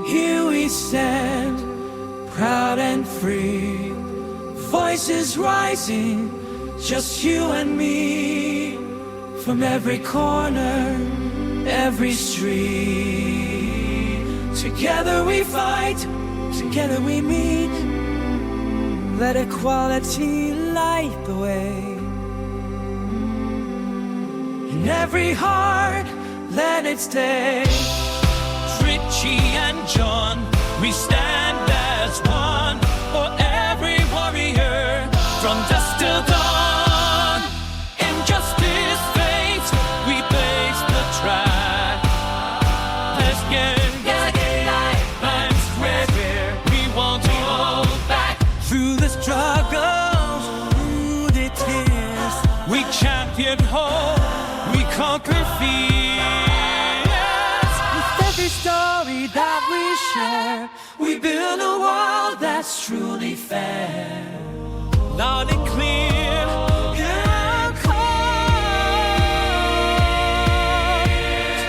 Here we stand, proud and free, voices rising, just you and me, from every corner, every street. Together we fight, together we meet. Let equality light the way. In every heart, let it stay. Richie and John, we stand as one. For every warrior, from dusk till dawn. Injustice fades, we blaze the track. Let's get and square. We won't hold back. Through the struggles, through the tears, we champion hope, we conquer fears. With every story that we share, we build a world that's truly fair. Loud and clear,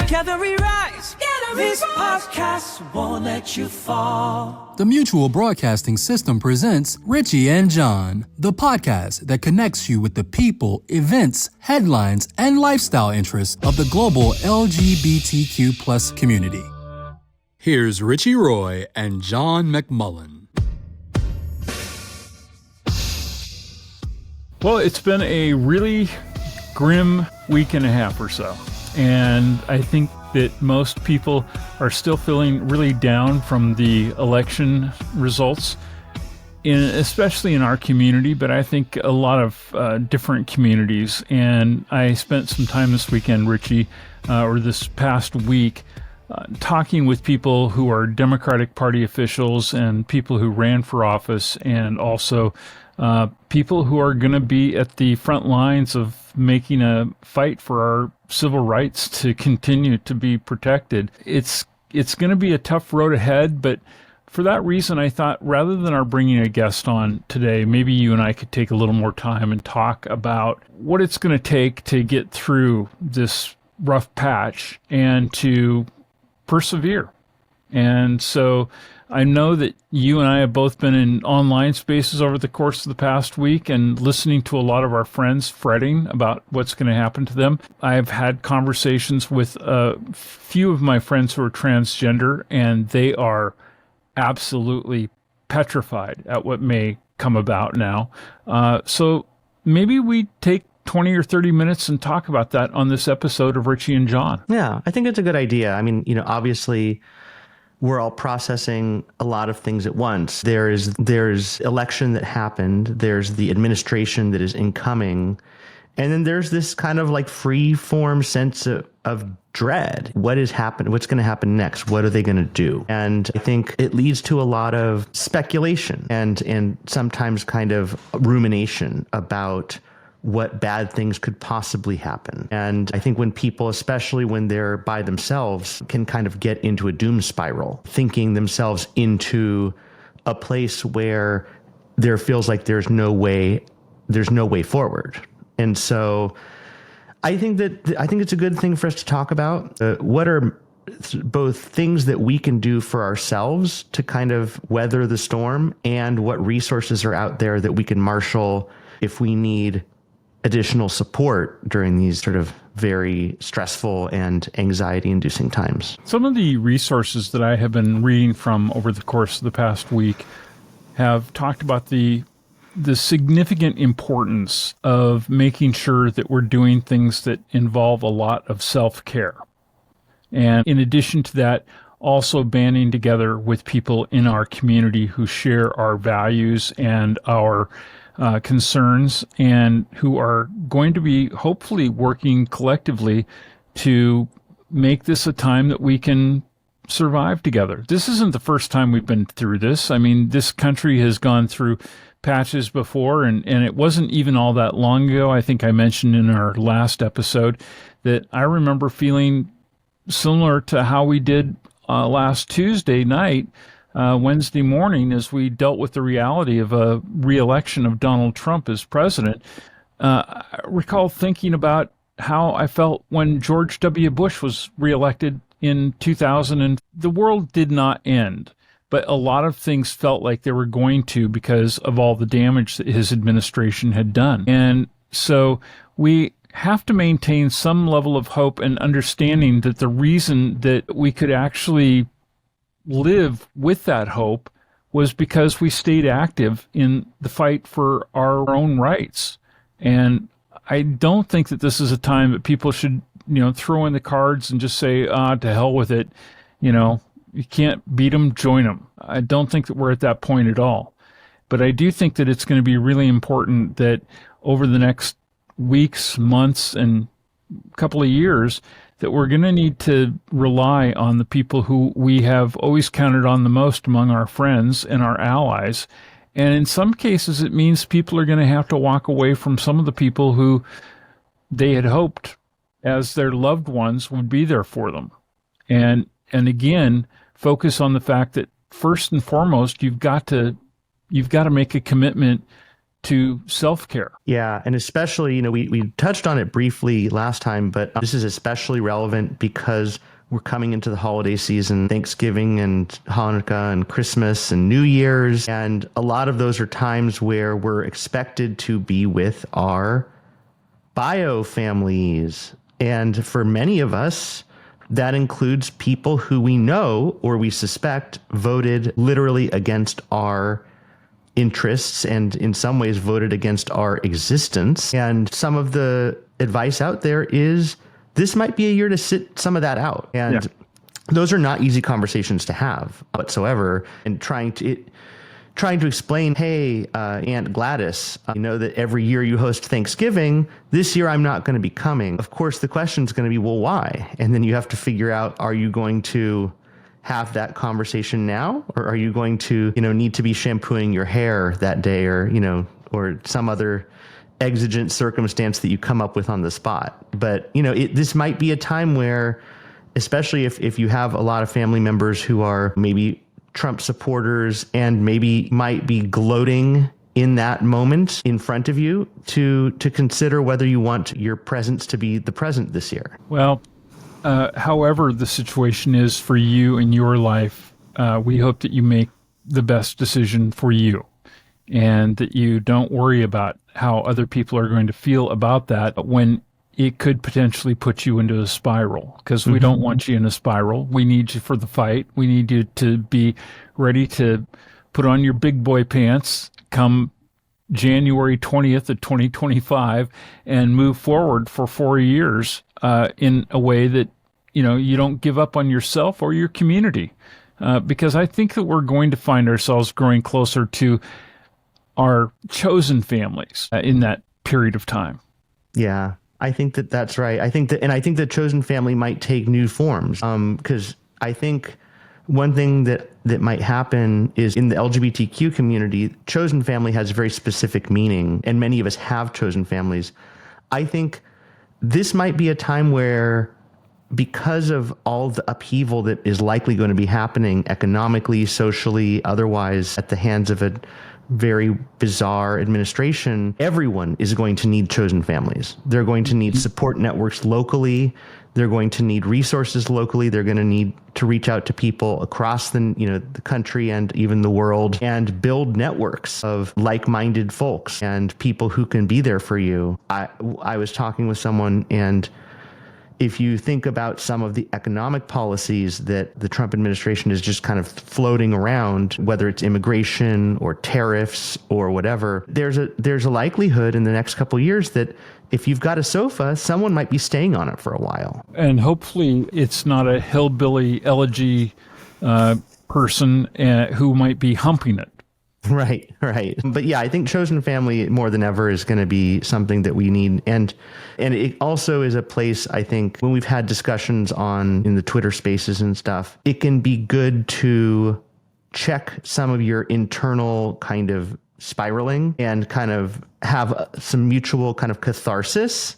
together we rise. This podcast won't let you fall. The Mutual Broadcasting System presents Richie and John, the podcast that connects you with the people, events, headlines, and lifestyle interests of the global LGBTQ+ community. Here's Richie Roy and John McMullen. Well, it's been a really grim week and a half or so, and I think that most people are still feeling really down from the election results, especially in our community, but I think a lot of different communities. And I spent some time this weekend, Richie, or this past week, talking with people who are Democratic Party officials and people who ran for office, and also people who are going to be at the front lines of making a fight for our civil rights to continue to be protected. It's going to be a tough road ahead, but for that reason, I thought rather than our bringing a guest on today, maybe you and I could take a little more time and talk about what it's going to take to get through this rough patch and to persevere. And so I know that you and I have both been in online spaces over the course of the past week and listening to a lot of our friends fretting about what's going to happen to them. I've had conversations with a few of my friends who are transgender, and they are absolutely petrified at what may come about now. So maybe we take 20 or 30 minutes and talk about that on this episode of Richie and John. Yeah, I think it's a good idea. I mean, obviously we're all processing a lot of things at once. There's election that happened. There's the administration that is incoming. And then there's this kind of like free form sense of dread. What is happening? What's going to happen next? What are they going to do? And I think it leads to a lot of speculation and sometimes kind of rumination about what bad things could possibly happen. And I think when people, especially when they're by themselves, can kind of get into a doom spiral, thinking themselves into a place where there feels like there's no way forward. And so I think it's a good thing for us to talk about. What are both things that we can do for ourselves to kind of weather the storm, and what resources are out there that we can marshal if we need additional support during these sort of very stressful and anxiety-inducing times. Some of the resources that I have been reading from over the course of the past week have talked about the significant importance of making sure that we're doing things that involve a lot of self-care. And in addition to that, also banding together with people in our community who share our values and our concerns, and who are going to be hopefully working collectively to make this a time that we can survive together. This isn't the first time we've been through this. I mean, this country has gone through patches before, and it wasn't even all that long ago. I think I mentioned in our last episode that I remember feeling similar to how we did last Tuesday night, Wednesday morning, as we dealt with the reality of a re-election of Donald Trump as president. I recall thinking about how I felt when George W. Bush was reelected in 2000, and the world did not end. But a lot of things felt like they were going to because of all the damage that his administration had done. And so we have to maintain some level of hope and understanding that the reason that we could actually live with that hope was because we stayed active in the fight for our own rights. And I don't think that this is a time that people should, throw in the cards and just say, to hell with it. You can't beat them, join them. I don't think that we're at that point at all. But I do think that it's going to be really important that over the next weeks, months, and couple of years, that we're going to need to rely on the people who we have always counted on the most among our friends and our allies. And in some cases, it means people are going to have to walk away from some of the people who they had hoped as their loved ones would be there for them. And again, focus on the fact that first and foremost, you've got to make a commitment to self-care. Yeah, and especially, we touched on it briefly last time, but this is especially relevant because we're coming into the holiday season, Thanksgiving and Hanukkah and Christmas and New Year's, and a lot of those are times where we're expected to be with our bio families. And for many of us, that includes people who we know or we suspect voted literally against our interests and in some ways voted against our existence. And some of the advice out there is this might be a year to sit some of that out. And those are not easy conversations to have whatsoever. And trying to explain, hey, Aunt Gladys, I know that every year you host Thanksgiving. This year I'm not going to be coming. Of course, the question is going to be, well, why? And then you have to figure out, are you going to have that conversation now? Or are you going to, need to be shampooing your hair that day or some other exigent circumstance that you come up with on the spot? But, this might be a time where, especially if you have a lot of family members who are maybe Trump supporters and maybe might be gloating in that moment in front of you, to consider whether you want your presence to be the present this year. Well, however the situation is for you in your life, we hope that you make the best decision for you and that you don't worry about how other people are going to feel about that when it could potentially put you into a spiral, because we don't want you in a spiral. We need you for the fight. We need you to be ready to put on your big boy pants come January 20th of 2025 and move forward for 4 years in a way that, you don't give up on yourself or your community. Because I think that we're going to find ourselves growing closer to our chosen families in that period of time. Yeah. I think that's right. I think the chosen family might take new forms. Because I think one thing that might happen is in the LGBTQ community, chosen family has a very specific meaning, and many of us have chosen families. I think this might be a time where, because of all the upheaval that is likely going to be happening economically, socially, otherwise, at the hands of a very bizarre administration, everyone is going to need chosen families. They're going to need support networks locally. They're going to need resources locally. They're going to need to reach out to people across the country and even the world and build networks of like-minded folks and people who can be there for you. I was talking with someone, and if you think about some of the economic policies that the Trump administration is just kind of floating around, whether it's immigration or tariffs or whatever, there's a likelihood in the next couple of years that if you've got a sofa, someone might be staying on it for a while. And hopefully it's not a hillbilly elegy person who might be humping it. Right. But yeah, I think chosen family more than ever is going to be something that we need. And it also is a place, I think, when we've had discussions in the Twitter spaces and stuff, it can be good to check some of your internal kind of spiraling and kind of have some mutual kind of catharsis,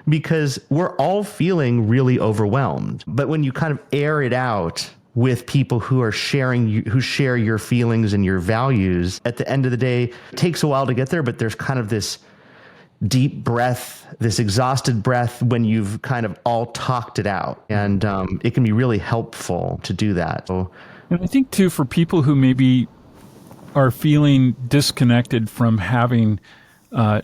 because we're all feeling really overwhelmed. But when you kind of air it out with people who share your feelings and your values, at the end of the day, it takes a while to get there, but there's kind of this deep breath, this exhausted breath when you've kind of all talked it out. And it can be really helpful to do that. So, and I think, too, for people who maybe are feeling disconnected from having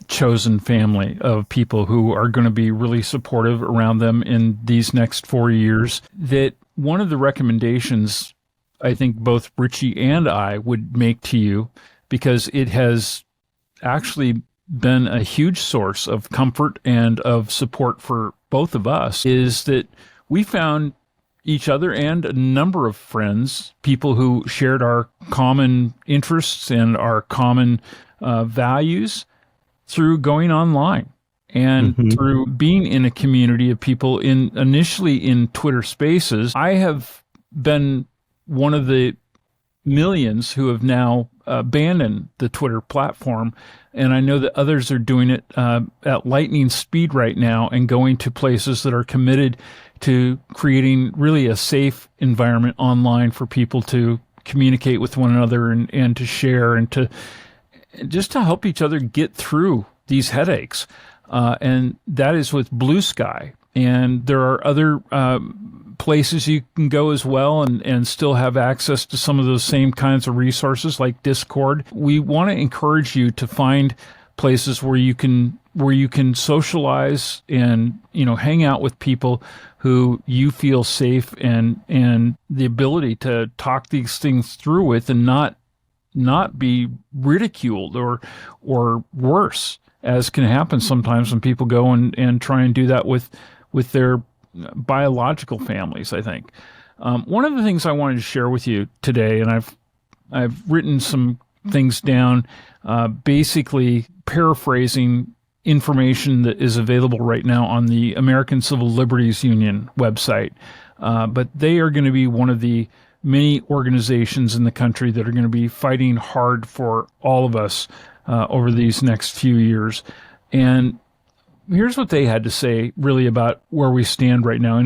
chosen family of people who are going to be really supportive around them in these next 4 years, that one of the recommendations I think both Richie and I would make to you, because it has actually been a huge source of comfort and of support for both of us, is that we found each other and a number of friends, people who shared our common interests and our common values, through going online and through being in a community of people initially in Twitter Spaces. I have been one of the millions who have now abandoned the Twitter platform, and I know that others are doing it at lightning speed right now and going to places that are committed to creating really a safe environment online for people to communicate with one another and to share and to just to help each other get through these headaches. And that is with Blue Sky. And there are other places you can go as well and still have access to some of those same kinds of resources like Discord. We want to encourage you to find places where you can socialize and, hang out with people who you feel safe and the ability to talk these things through with and not be ridiculed or worse, as can happen sometimes when people go and try and do that with their biological families, I think. One of the things I wanted to share with you today, and I've written some things down, basically paraphrasing information that is available right now on the American Civil Liberties Union website. But they are going to be one of the many organizations in the country that are going to be fighting hard for all of us over these next few years. And here's what they had to say really about where we stand right now.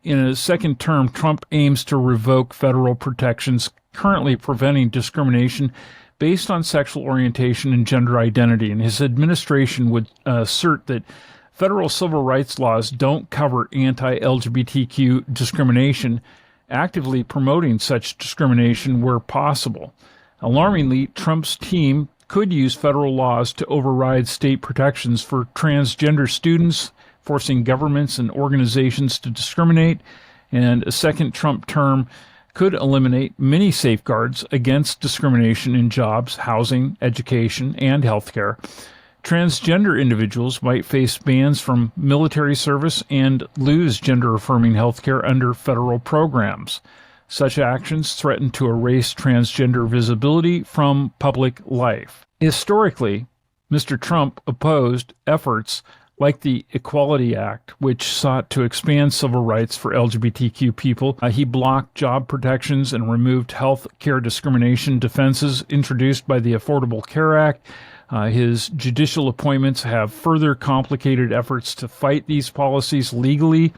In a second term, Trump aims to revoke federal protections currently preventing discrimination based on sexual orientation and gender identity. And his administration would assert that federal civil rights laws don't cover anti-LGBTQ discrimination, actively promoting such discrimination where possible. Alarmingly, Trump's team could use federal laws to override state protections for transgender students, forcing governments and organizations to discriminate, and a second Trump term could eliminate many safeguards against discrimination in jobs, housing, education, and healthcare. Transgender individuals might face bans from military service and lose gender-affirming healthcare under federal programs. Such actions threaten to erase transgender visibility from public life. Historically, Mr. Trump opposed efforts like the Equality Act, which sought to expand civil rights for LGBTQ people. He blocked job protections and removed health care discrimination defenses introduced by the Affordable Care Act. His judicial appointments have further complicated efforts to fight these policies legally.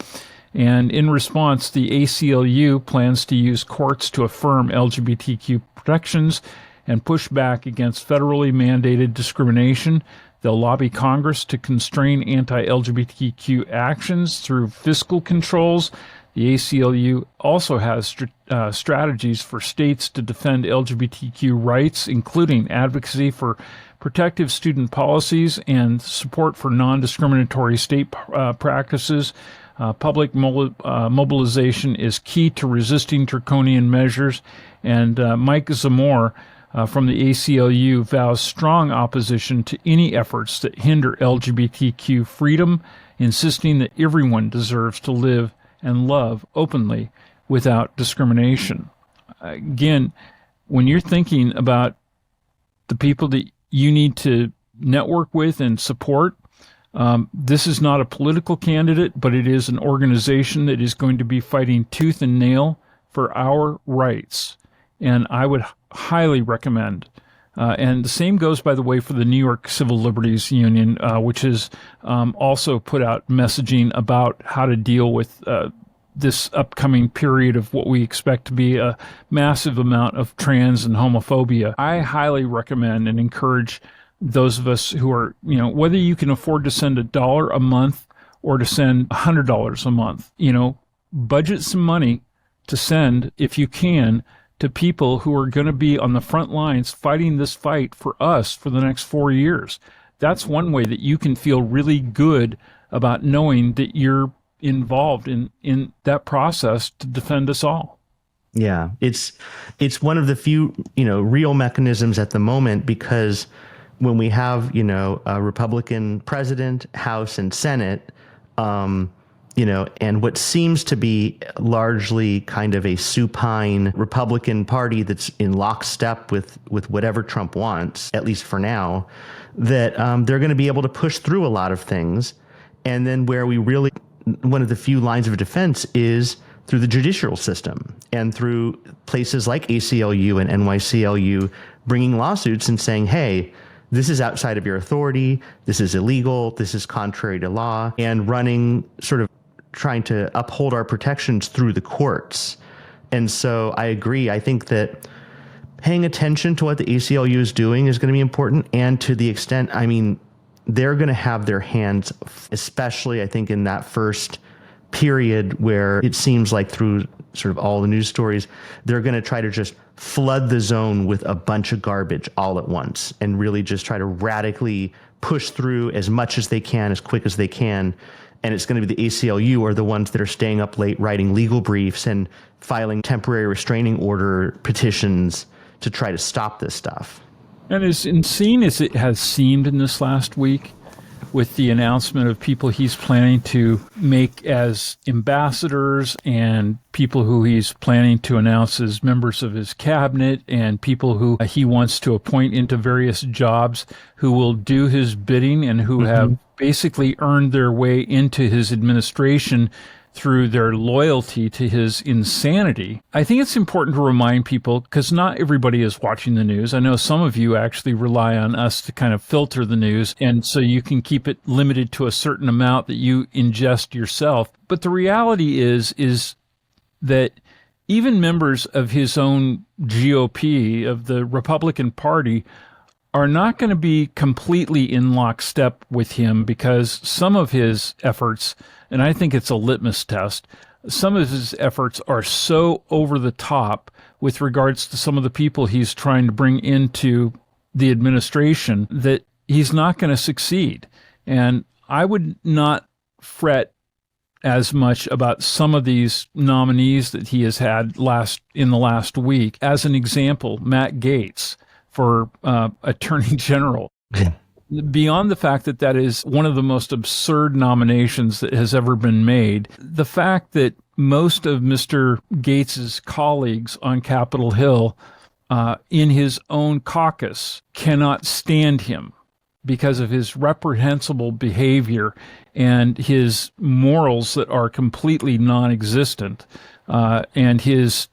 And in response, the ACLU plans to use courts to affirm LGBTQ protections and push back against federally mandated discrimination. They'll lobby Congress to constrain anti-LGBTQ actions through fiscal controls. The ACLU also has strategies for states to defend LGBTQ rights, including advocacy for protective student policies and support for non-discriminatory state practices. Public mobilization is key to resisting draconian measures, and Mike Zamore from the ACLU vows strong opposition to any efforts that hinder LGBTQ freedom, insisting that everyone deserves to live and love openly without discrimination. Again, when you're thinking about the people that you need to network with and support, this is not a political candidate, but it is an organization that is going to be fighting tooth and nail for our rights. And I would highly recommend, and the same goes, by the way, for the New York Civil Liberties Union, which has also put out messaging about how to deal with this upcoming period of what we expect to be a massive amount of trans and homophobia. I highly recommend and encourage those of us who are, whether you can afford to send $1 a month or to send $100 a month, budget some money to send, if you can, to people who are going to be on the front lines fighting this fight for us for the next 4 years. That's one way that you can feel really good about knowing that you're involved in that process to defend us all. Yeah, it's one of the few, real mechanisms at the moment, because when we have, a Republican president, House, and Senate, and what seems to be largely kind of a supine Republican Party that's in lockstep with whatever Trump wants, at least for now, that they're going to be able to push through a lot of things. And then where we really, one of the few lines of defense is through the judicial system and through places like ACLU and NYCLU bringing lawsuits and saying, hey, this is outside of your authority, this is illegal, this is contrary to law, and running, sort of trying to uphold our protections through the courts. And so I agree. I think that paying attention to what the ACLU is doing is going to be important. And to the extent, they're going to have their hands, especially I think in that first period where it seems like through sort of all the news stories, they're going to try to just flood the zone with a bunch of garbage all at once and really just try to radically push through as much as they can, as quick as they can. And it's going to be the ACLU are the ones that are staying up late writing legal briefs and filing temporary restraining order petitions to try to stop this stuff. And as insane as it has seemed in this last week, with the announcement of people he's planning to make as ambassadors and people who he's planning to announce as members of his cabinet and people who he wants to appoint into various jobs who will do his bidding and who have basically earned their way into his administration through their loyalty to his insanity. I think it's important to remind people, because not everybody is watching the news. I know some of you actually rely on us to kind of filter the news, and so you can keep it limited to a certain amount that you ingest yourself. But the reality is that even members of his own GOP, of the Republican Party, are not going to be completely in lockstep with him, because some of his efforts, and I think it's a litmus test, some of his efforts are so over the top with regards to some of the people he's trying to bring into the administration that he's not going to succeed. And I would not fret as much about some of these nominees that he has had in the last week. As an example, Matt Gaetz for Attorney General. Beyond the fact that that is one of the most absurd nominations that has ever been made, the fact that most of Mr. Gaetz's colleagues on Capitol Hill in his own caucus cannot stand him because of his reprehensible behavior and his morals that are completely non-existent, and his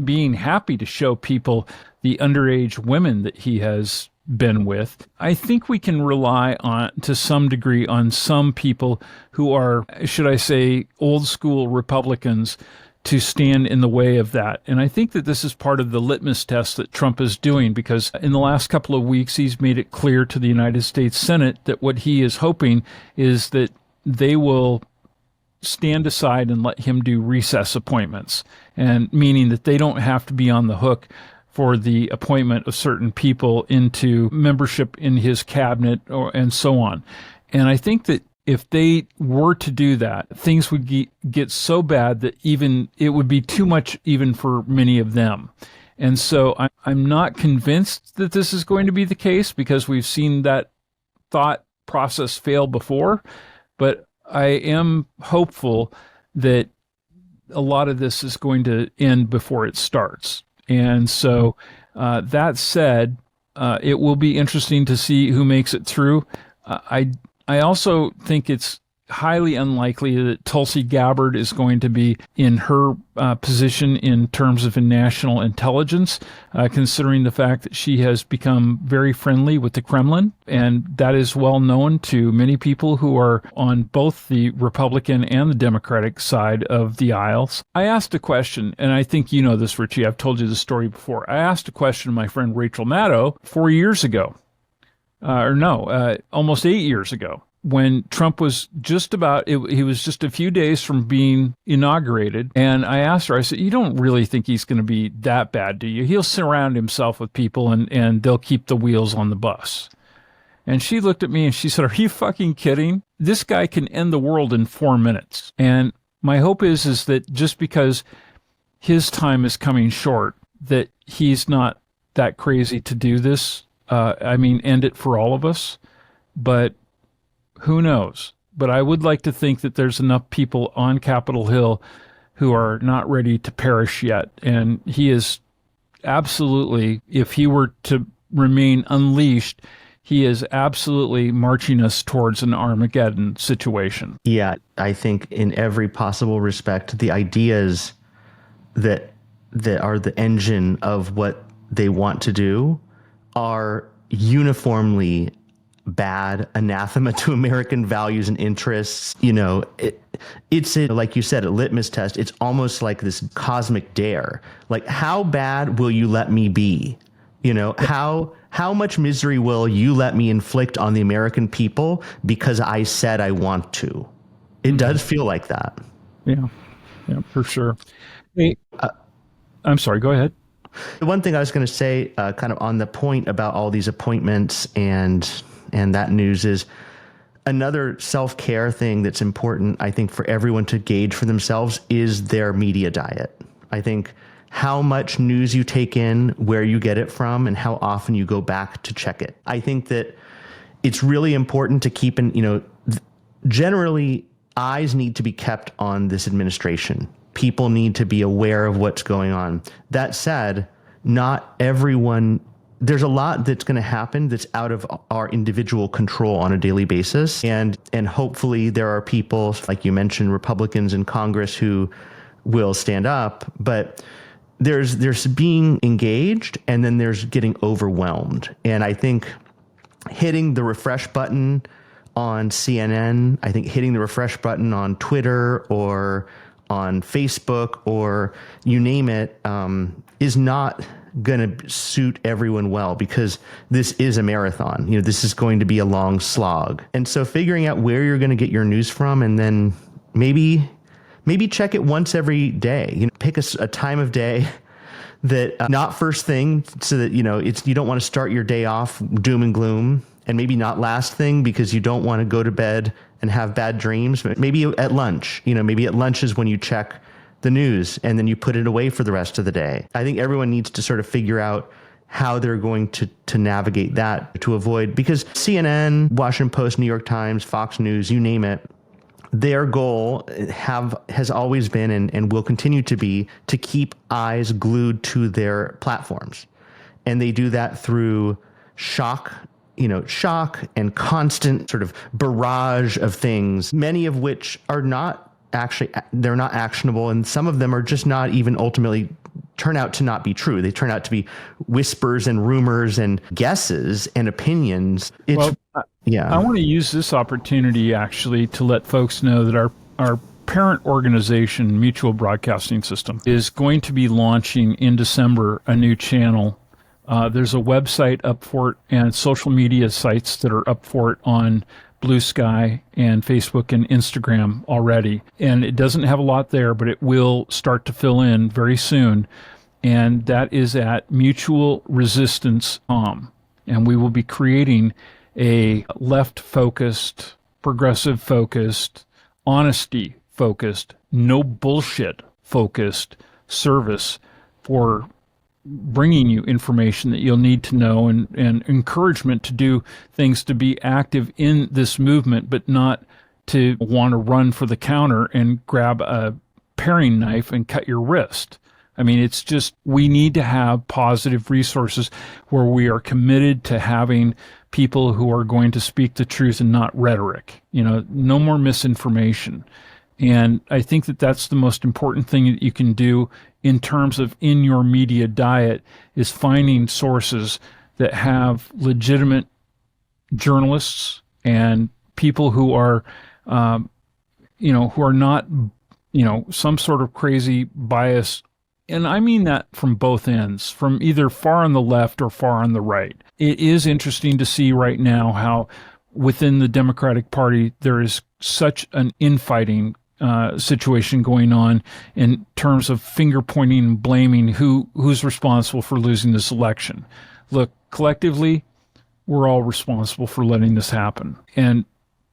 being happy to show people the underage women that he has been with. I think we can rely on, to some degree, on some people who are, should I say, old school Republicans to stand in the way of that. And I think that this is part of the litmus test that Trump is doing, because in the last couple of weeks, he's made it clear to the United States Senate that what he is hoping is that they will stand aside and let him do recess appointments, and meaning that they don't have to be on the hook for the appointment of certain people into membership in his cabinet and so on. And I think that if they were to do that, things would get so bad that even it would be too much even for many of them. And so I'm not convinced that this is going to be the case, because we've seen that thought process fail before. But I am hopeful that a lot of this is going to end before it starts. And so that said, it will be interesting to see who makes it through. I also think it's highly unlikely that Tulsi Gabbard is going to be in her position in terms of national intelligence, considering the fact that she has become very friendly with the Kremlin. And that is well known to many people who are on both the Republican and the Democratic side of the aisles. I asked a question, and I think you know this, Richie. I've told you the story before. I asked a question to my friend Rachel Maddow 4 years ago almost 8 years ago, when Trump was he was just a few days from being inaugurated. And I asked her, I said, you don't really think he's going to be that bad, do you? He'll surround himself with people and they'll keep the wheels on the bus. And she looked at me and she said, are you fucking kidding? This guy can end the world in 4 minutes. And my hope is that just because his time is coming short, that he's not that crazy to do this. End it for all of us. But who knows? But I would like to think that there's enough people on Capitol Hill who are not ready to perish yet. And he is absolutely, if he were to remain unleashed, he is absolutely marching us towards an Armageddon situation. Yeah, I think in every possible respect, the ideas that are the engine of what they want to do are uniformly bad, anathema to American values and interests. It's like you said, a litmus test. It's almost like this cosmic dare. Like, how bad will you let me be? How much misery will you let me inflict on the American people because I said I want to? It does feel like that. Yeah, for sure. Hey, I'm sorry, go ahead. The one thing I was going to say, kind of on the point about all these appointments and that news, is another self-care thing that's important, I think, for everyone to gauge for themselves is their media diet. I think how much news you take in, where you get it from, and how often you go back to check it. I think that it's really important to keep generally eyes need to be kept on this administration. People need to be aware of what's going on. That said, not everyone, there's a lot that's going to happen that's out of our individual control on a daily basis. And hopefully there are people, like you mentioned, Republicans in Congress who will stand up, but there's being engaged and then there's getting overwhelmed. And I think hitting the refresh button on CNN, I think hitting the refresh button on Twitter or on Facebook or you name it, is not going to suit everyone well, because this is a marathon. This is going to be a long slog. And so figuring out where you're going to get your news from, and then maybe check it once every day. Pick a time of day that not first thing, so that you don't want to start your day off doom and gloom, and maybe not last thing because you don't want to go to bed and have bad dreams. But maybe at lunch, maybe at lunch is when you check the news and then you put it away for the rest of the day. I think everyone needs to sort of figure out how they're going to navigate that to avoid, because CNN, Washington Post, New York Times, Fox News, you name it, their goal has always been and will continue to be to keep eyes glued to their platforms. And they do that through shock and constant sort of barrage of things, many of which are not actionable. And some of them are just not even ultimately turn out to not be true. They turn out to be whispers and rumors and guesses and opinions. I want to use this opportunity actually to let folks know that our parent organization, Mutual Broadcasting System, is going to be launching in December a new channel. There's a website up for it and social media sites that are up for it on Blue Sky and Facebook and Instagram already. And it doesn't have a lot there, but it will start to fill in very soon. And that is at Mutual Resistance. And we will be creating a left-focused, progressive-focused, honesty-focused, no bullshit-focused service for bringing you information that you'll need to know and encouragement to do things, to be active in this movement, but not to want to run for the counter and grab a paring knife and cut your wrist. I mean, it's just, we need to have positive resources where we are committed to having people who are going to speak the truth and not rhetoric. No more misinformation. And I think that that's the most important thing that you can do in terms of in your media diet, is finding sources that have legitimate journalists and people who are, who are not, some sort of crazy bias. And I mean that from both ends, from either far on the left or far on the right. it is interesting to see right now how within the Democratic Party there is such an infighting situation going on in terms of finger pointing and blaming who's responsible for losing this election. Look, collectively, we're all responsible for letting this happen. And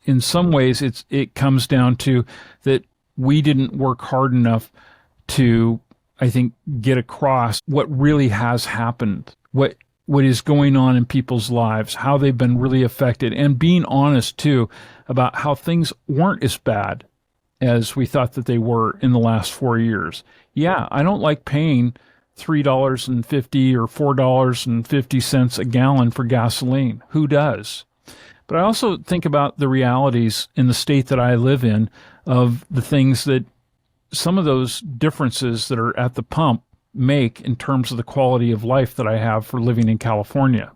in some ways, it comes down to that we didn't work hard enough to, I think, get across what really has happened, what is going on in people's lives, how they've been really affected, and being honest, too, about how things weren't as bad as we thought that they were in the last 4 years. Yeah, I don't like paying $3.50 or $4.50 a gallon for gasoline. Who does? But I also think about the realities in the state that I live in of the things that some of those differences that are at the pump make in terms of the quality of life that I have for living in California.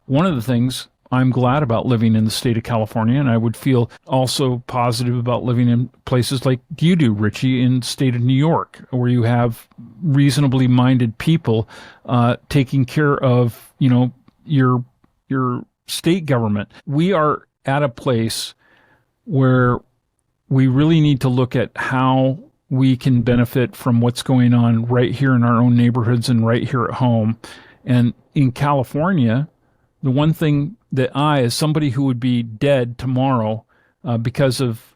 One of the things I'm glad about living in the state of California, and I would feel also positive about living in places like you do, Richie, in the state of New York, where you have reasonably minded people taking care of, your state government. We are at a place where we really need to look at how we can benefit from what's going on right here in our own neighborhoods and right here at home. And in California, the one thing that I, as somebody who would be dead tomorrow because of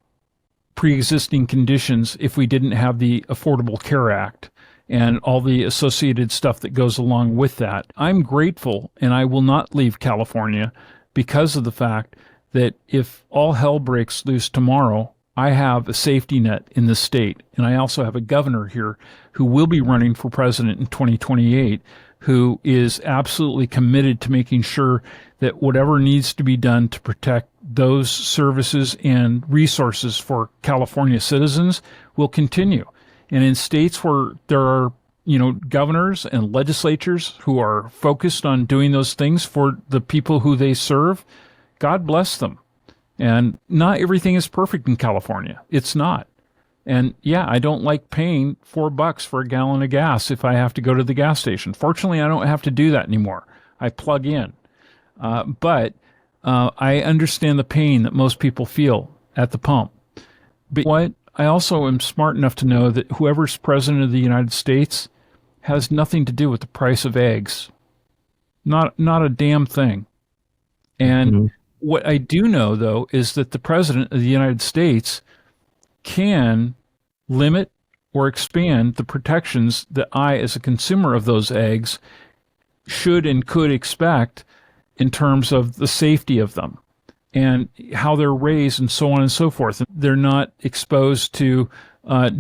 pre-existing conditions, if we didn't have the Affordable Care Act and all the associated stuff that goes along with that, I'm grateful, and I will not leave California because of the fact that if all hell breaks loose tomorrow, I have a safety net in the state. And I also have a governor here who will be running for president in 2028, who is absolutely committed to making sure that whatever needs to be done to protect those services and resources for California citizens will continue. And in states where there are, governors and legislatures who are focused on doing those things for the people who they serve, God bless them. And not everything is perfect in California. It's not. And yeah, I don't like paying $4 for a gallon of gas if I have to go to the gas station. Fortunately, I don't have to do that anymore. I plug in. But I understand the pain that most people feel at the pump. But what I also am smart enough to know that whoever's president of the United States has nothing to do with the price of eggs. Not a damn thing. And what I do know, though, is that the president of the United States can limit or expand the protections that I, as a consumer of those eggs, should and could expect in terms of the safety of them and how they're raised and so on and so forth. They're not exposed to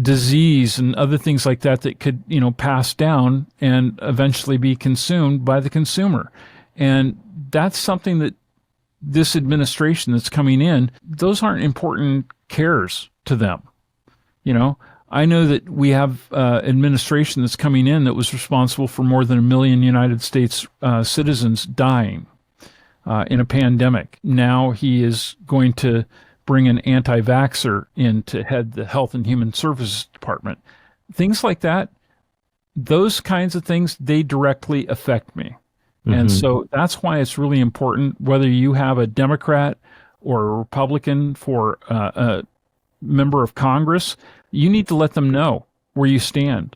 disease and other things like that that could, pass down and eventually be consumed by the consumer. And that's something that this administration that's coming in, those aren't important cares to them. I know that we have administration that's coming in that was responsible for more than 1 million United States citizens dying in a pandemic. Now he is going to bring an anti-vaxxer in to head the Health and Human Services Department. Things like that, those kinds of things, they directly affect me. And so that's why it's really important, whether you have a Democrat or a Republican for a member of Congress, you need to let them know where you stand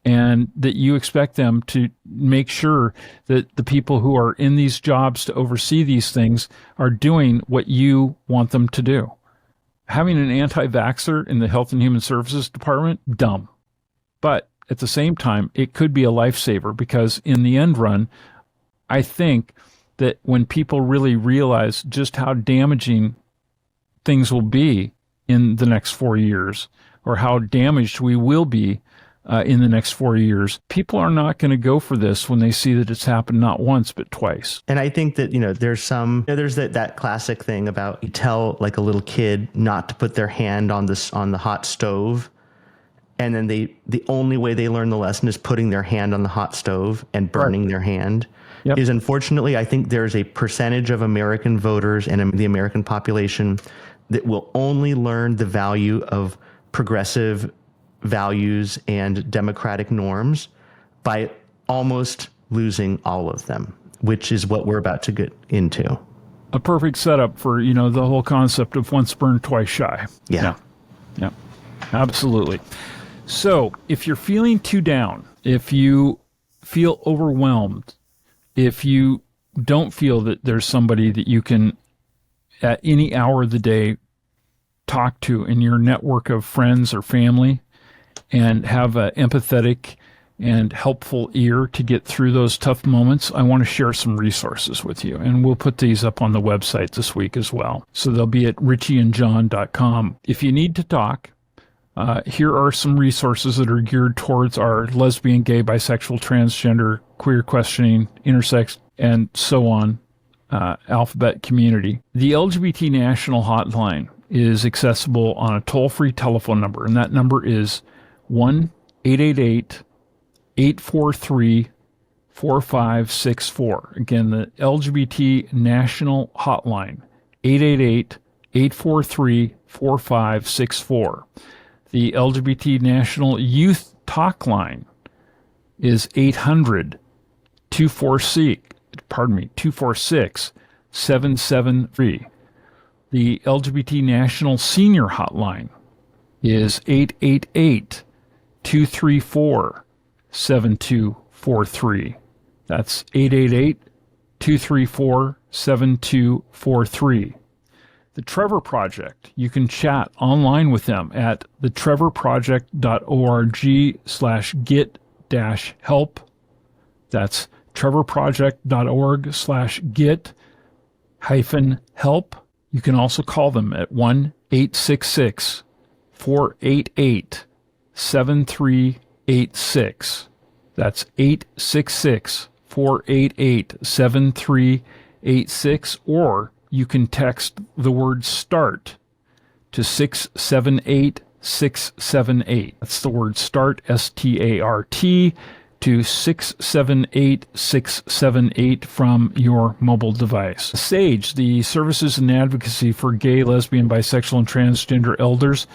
and that you expect them to make sure that the people who are in these jobs to oversee these things are doing what you want them to do. Having an anti-vaxxer in the Health and Human Services Department, dumb. But at the same time, it could be a lifesaver because in the end run, I think that when people really realize just how damaging things will be in the next 4 years, or how damaged we will be in the next 4 years, people are not going to go for this when they see that it's happened not once but twice. And I think that there's that classic thing about you tell like a little kid not to put their hand on the hot stove, and then the only way they learn the lesson is putting their hand on the hot stove and burning their hand. Yep. Is unfortunately, I think there's a percentage of American voters and the American population that will only learn the value of progressive values and democratic norms by almost losing all of them. which is what we're about to get into. A perfect setup for, the whole concept of once burned, twice shy. Yeah. Yeah. Absolutely. So if you're feeling too down, if you feel overwhelmed, if you don't feel that there's somebody that you can at any hour of the day talk to in your network of friends or family and have an empathetic and helpful ear to get through those tough moments, I want to share some resources with you. And we'll put these up on the website this week as well. So they'll be at richieandjohn.com. If you need to talk, here are some resources that are geared towards our lesbian, gay, bisexual, transgender, queer questioning, intersex, and so on alphabet community. The LGBT National Hotline is accessible on a toll-free telephone number, and that number is 1-888-843-4564. Again, the LGBT National Hotline, 888-843-4564. The LGBT National Youth Talk Line is 246-773. The LGBT National Senior Hotline is 888-234-7243. That's 888-234-7243. The Trevor Project, you can chat online with them at thetrevorproject.org/get-help. That's trevorproject.org/get-help. You can also call them at 1-866-488-7386. That's 866-488-7386, or you can text the word START to 678-678. That's the word START, START, to 678-678 from your mobile device. SAGE, the Services and Advocacy for Gay, Lesbian, Bisexual, and Transgender Elders,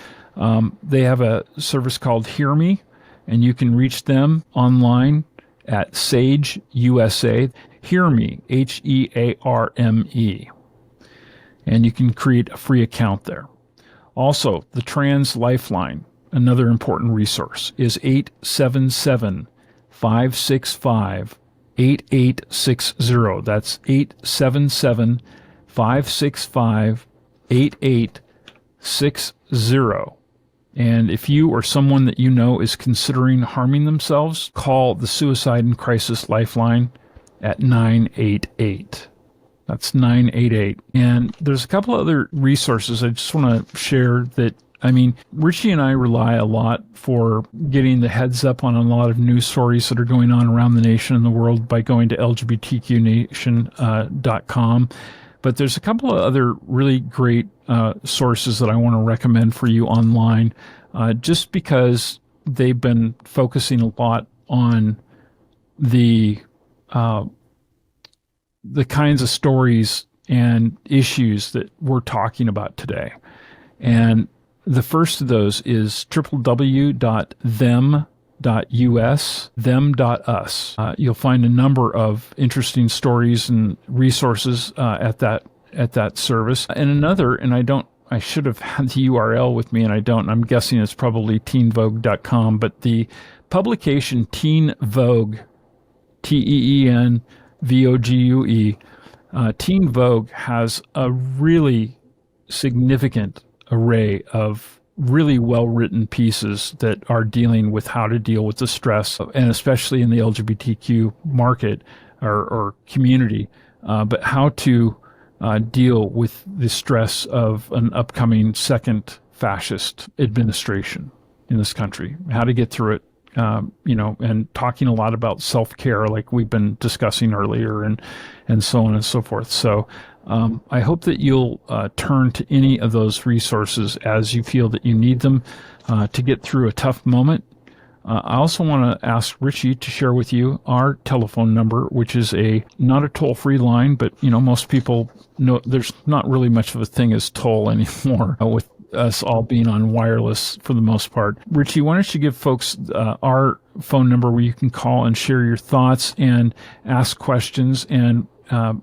they have a service called Hear Me, and you can reach them online at Sage USA. Hear Me, HEARME. And you can create a free account there. Also, the Trans Lifeline, another important resource, is 877-565-8860. That's 877-565-8860. And if you or someone that you know is considering harming themselves, call the Suicide and Crisis Lifeline at 988. That's 988. And there's a couple other resources I just want to share that, Richie and I rely a lot for getting the heads up on a lot of news stories that are going on around the nation and the world by going to lgbtqnation.com. But there's a couple of other really great sources that I want to recommend for you online, just because they've been focusing a lot on the kinds of stories and issues that we're talking about today. And the first of those is www.them.us, them.us. You'll find a number of interesting stories and resources at that service. And another, and I should have had the URL with me, and I don't. I'm guessing it's probably teenvogue.com, but the publication Teen Vogue, TEENVOGUE, Teen Vogue has a really significant array of really well-written pieces that are dealing with how to deal with the stress, and especially in the LGBTQ market or community, but how to deal with the stress of an upcoming second fascist administration in this country, how to get through it, and talking a lot about self-care like we've been discussing earlier, and so on and so forth. So I hope that you'll turn to any of those resources as you feel that you need them to get through a tough moment. I also want to ask Richie to share with you our telephone number, which is not a toll-free line, but most people know there's not really much of a thing as toll anymore with us all being on wireless for the most part. Richie, why don't you give folks our phone number where you can call and share your thoughts and ask questions. And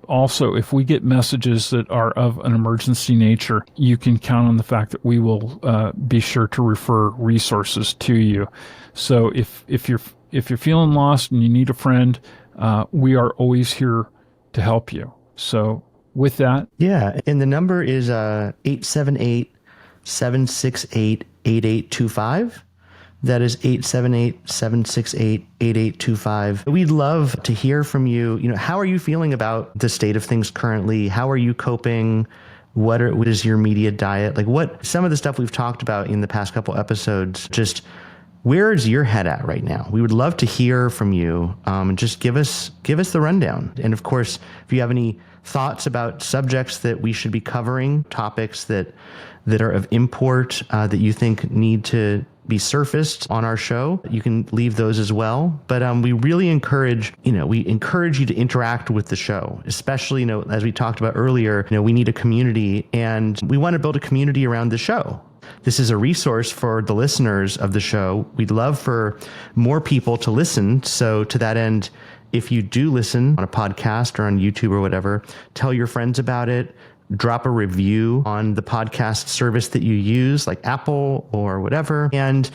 also, if we get messages that are of an emergency nature, you can count on the fact that we will be sure to refer resources to you. So if you're feeling lost and you need a friend, we are always here to help you. So with that. Yeah. And the number is 878-768-8825. That is 878-768-8825. We'd love to hear from you. How are you feeling about the state of things currently? How are you coping? What is your media diet? Like some of the stuff we've talked about in the past couple episodes, just where is your head at right now? We would love to hear from you. Just give us the rundown. And of course, if you have any thoughts about subjects that we should be covering, topics that are of import, that you think need to be surfaced on our show, you can leave those as well. But we really encourage you to interact with the show, especially, as we talked about earlier, we need a community, and we want to build a community around the show. This is a resource for the listeners of the show. We'd love for more people to listen. So to that end, if you do listen on a podcast or on YouTube or whatever, tell your friends about it. Drop a review on the podcast service that you use, like Apple or whatever, and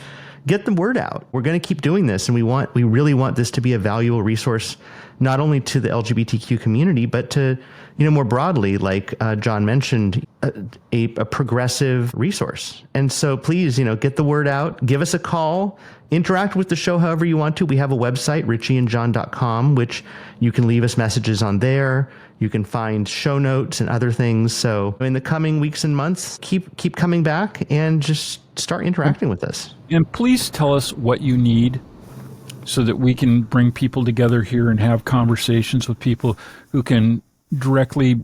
get the word out. We're going to keep doing this, and we really want this to be a valuable resource, not only to the LGBTQ community, but to, more broadly, like John mentioned, a progressive resource. And so please, get the word out, give us a call, interact with the show however you want to. We have a website, richieandjohn.com, which you can leave us messages on there. You can find show notes and other things. So in the coming weeks and months, keep coming back and just start interacting with us. And please tell us what you need so that we can bring people together here and have conversations with people who can directly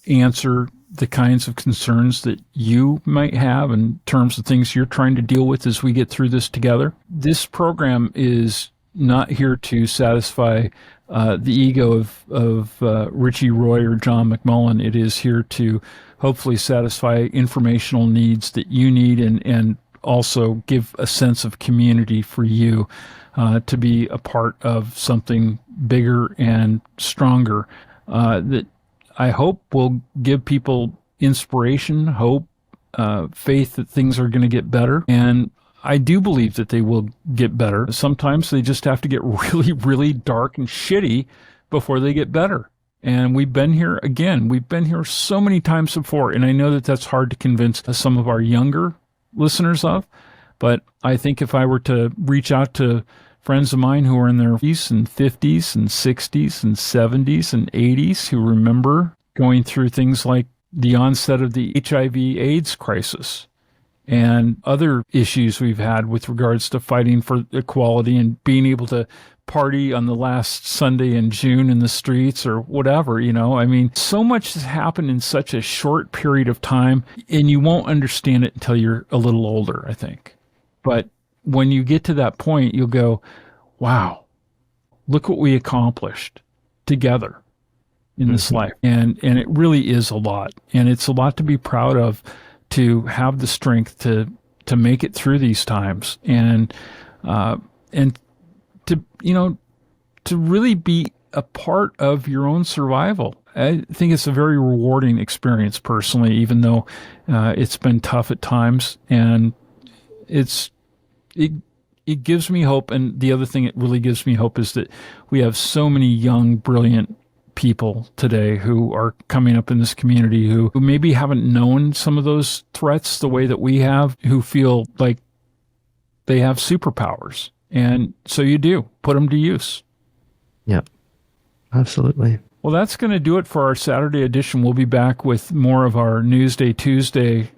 answer the kinds of concerns that you might have in terms of things you're trying to deal with as we get through this together. This program is not here to satisfy the ego of Richie Roy or John McMullen. It is here to hopefully satisfy informational needs that you need, and also give a sense of community for you to be a part of something bigger and stronger that I hope will give people inspiration, hope, faith that things are going to get better. And I do believe that they will get better. Sometimes they just have to get really, really dark and shitty before they get better. And we've been here again. We've been here so many times before. And I know that that's hard to convince some of our younger listeners of. But I think if I were to reach out to friends of mine who are in their 40s and 50s and 60s and 70s and 80s who remember going through things like the onset of the HIV/AIDS crisis and other issues we've had with regards to fighting for equality and being able to party on the last Sunday in June in the streets or whatever, I mean, so much has happened in such a short period of time, and you won't understand it until you're a little older, I think. But when you get to that point, you'll go, wow, look what we accomplished together in this life. And it really is a lot. And it's a lot to be proud of, to have the strength to make it through these times and to, to really be a part of your own survival. I think it's a very rewarding experience personally, even though it's been tough at times, and it gives me hope. And the other thing it really gives me hope is that we have so many young, brilliant people today who are coming up in this community who maybe haven't known some of those threats the way that we have, who feel like they have superpowers. And so you do put them to use. Yep, absolutely. Well, that's going to do it for our Saturday edition. We'll be back with more of our Newsday Tuesday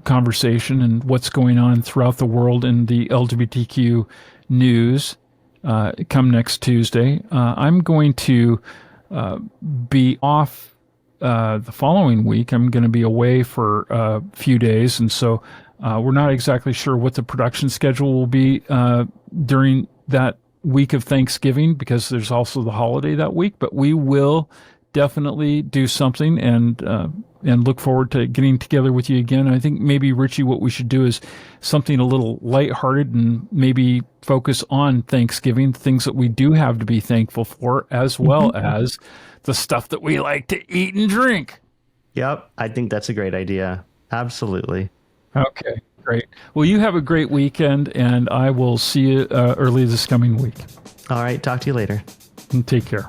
conversation and what's going on throughout the world in the LGBTQ news come next Tuesday. I'm going to be off the following week. I'm going to be away for a few days, and so we're not exactly sure what the production schedule will be during that week of Thanksgiving, because there's also the holiday that week, but we will definitely do something and look forward to getting together with you again. I think maybe, Richie, what we should do is something a little lighthearted and maybe focus on Thanksgiving, things that we do have to be thankful for, as well as the stuff that we like to eat and drink. Yep. I think that's a great idea. Absolutely. Okay, great. Well, you have a great weekend, and I will see you early this coming week. All right. Talk to you later. And take care.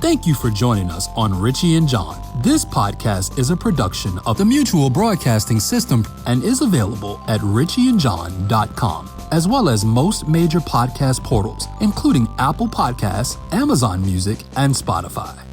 Thank you for joining us on Richie and John. This podcast is a production of the Mutual Broadcasting System and is available at richieandjohn.com, as well as most major podcast portals, including Apple Podcasts, Amazon Music, and Spotify.